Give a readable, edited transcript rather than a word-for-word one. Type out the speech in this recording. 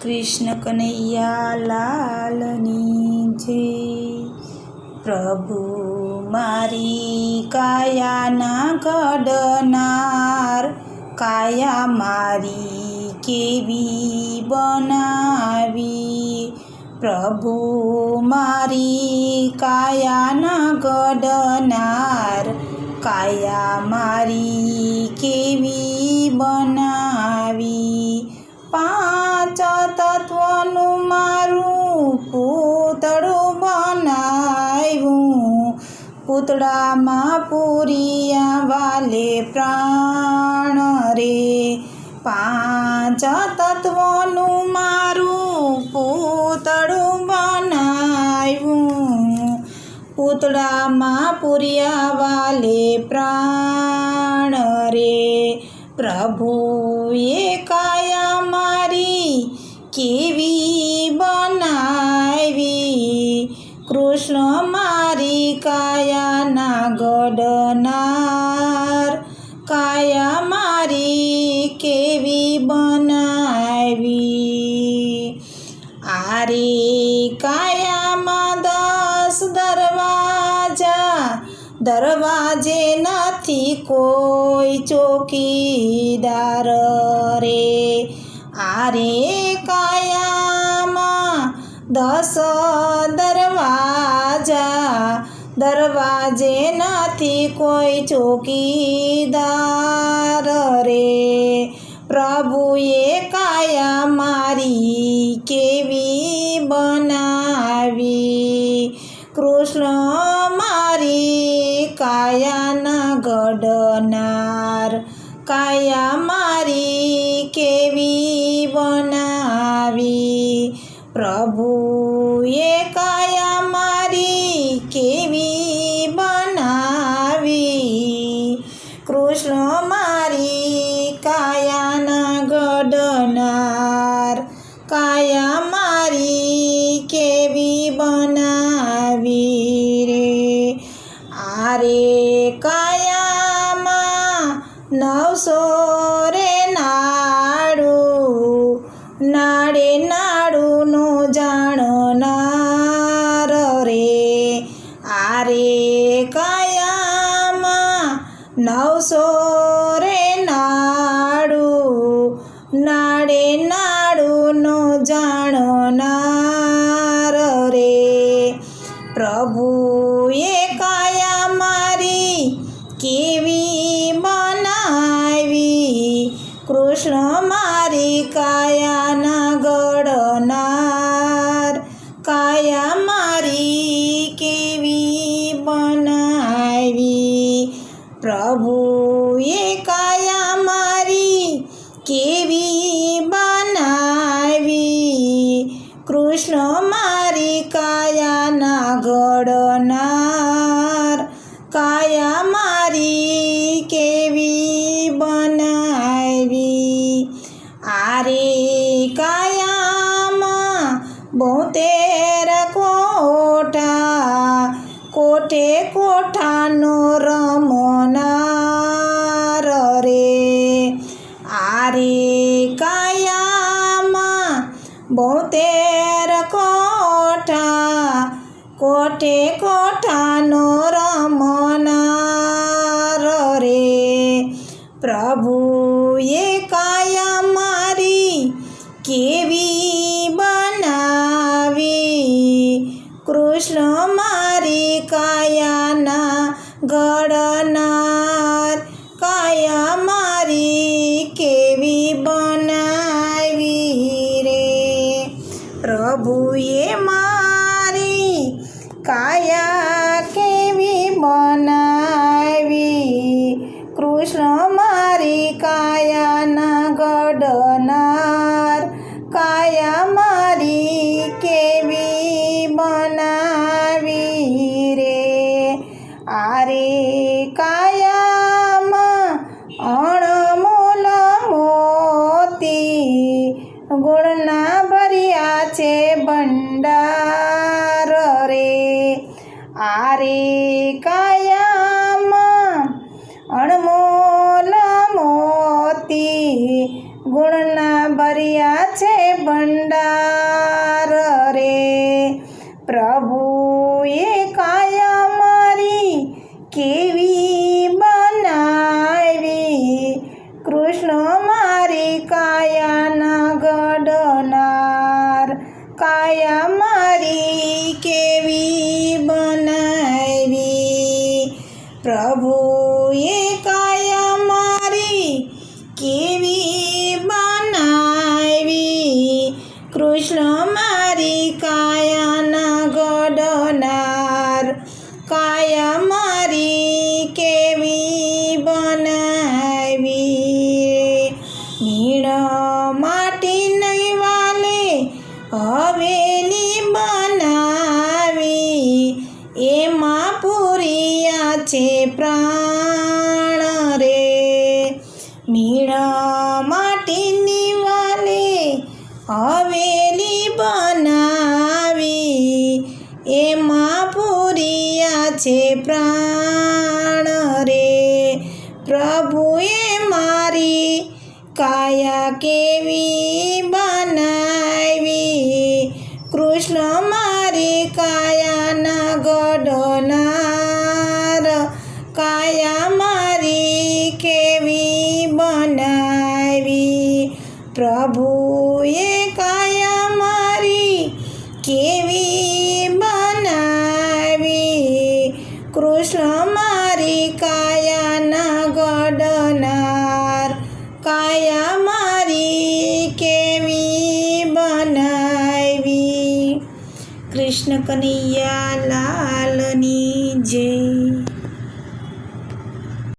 કૃષ્ણ કનૈયા લાલની જય। પ્રભુ મારી કાયાના ઘડનાર, કાયા મારી કેવી બનાવી। પ્રભુ મારી કાયાના ઘડનાર, કાયા મારી કેવી બનાવી। પાંચ તત્વનું મારું પૂતળું બનાવ્યું, પૂતળામાં પૂરિયા વાલે પ્રાણ રે। પાંચ તત્વનું મારું પૂતળું બનાવ્યું, પૂતળામાં પૂરિયા વાલે પ્રાણ રે। પ્રભુએ કાયા મારી કેવી બનાવી, કૃષ્ણ મારી કાયાના ઘડનાર, કાયા મારી કેવી બનાવી। આરે કાયામાં 10 દરવાજા, દરવાજે નથી કોઈ ચોકીદાર રે। આરે કાયામાં 10 દરવાજા, દરવાજે નથી કોઈ ચોકીદાર રે। પ્રભુએ કાયા મારી કેવી બનાવી, કૃષ્ણ મારી કાયાના ઘડનાર, કાયા મારી કેવી બનાવી। પ્રભુએ કાયા મારી કેવી બનાવી, કૃષ્ણ મારી કાયાના ઘડનાર, કાયા મારી કેવી બનાવી રે। આરે કાયામાં 900 રે નાડું, નાડે નાડુનો જાણનાર રે। આરે કાયામાં 900 રે નાડું, નાડે નાડુનો જાણનાર રે। પ્રભુએ કાયા મારી કેવી બનાવી, કૃષ્ણ મારી કાયાના ઘડનાર, કાયા મારી કેવી બનાવી। પ્રભુએ કાયા મારી કેવી બનાવી, કૃષ્ણ મારી કાયાના ઘડનાર, કાયા મારી કેવી બનાવી। આરે કાયામાં 72 કોઠા, કોઠે કોઠાનો રમનાર રે। આરે કાયામાં 72 કોઠા, કોઠે કોઠાનો રમનાર રે। પ્રભુએ કાયા મારી કેવી બનાવી, કૃષ્ણ મારી કાયાના ઘડનાર, કાયા મારી કેવી બનાવી રે। પ્રભુએ મારી કાયા કેવી બનાવી, કૃષ્ણ મારી કાયાના ઘડનાર, કાયા મારી કેવી બનાવી રે। આરે કાયામાં અણમોલ મોતી, ગુણના ભર્યા છે ભંડાર રે। આરે કાયામાં અણમોલ મોતી, ગુણના ભર્યા ભર્યા છે ભંડાર રે પ્રભુએ કાયા મારી કેવી બનાવી કૃષ્ણ મારી કાયાના ઘડનાર કાયા મારી કેવી બનાવી પ્રભુએ કાયા મારી કેવી બનાવી કૃષ્ણ મારી કાયાના ઘડનાર કાયા મારી કેવી બનાવી નીણ માટી નહીં વાલે હવેલી બનાવી એમાં પૂર્યા છે પ્રાણ રે મીણ માટીની વાલે હવેલી બનાવી એમાં પૂર્યા છે પ્રાણ રે પ્રભુએ મારી કાયા કેવી બનાવી કૃષ્ણ મારી કાયાના ઘડનાર કાયા મારી કેવી બનાવી પ્રભુએ કાયા મારી કેવી બનાવી કૃષ્ણ મારી કાયાના ઘડનાર કાયા મારી કેવી બનાવી કૃષ્ણ કનૈયા લાલની જય।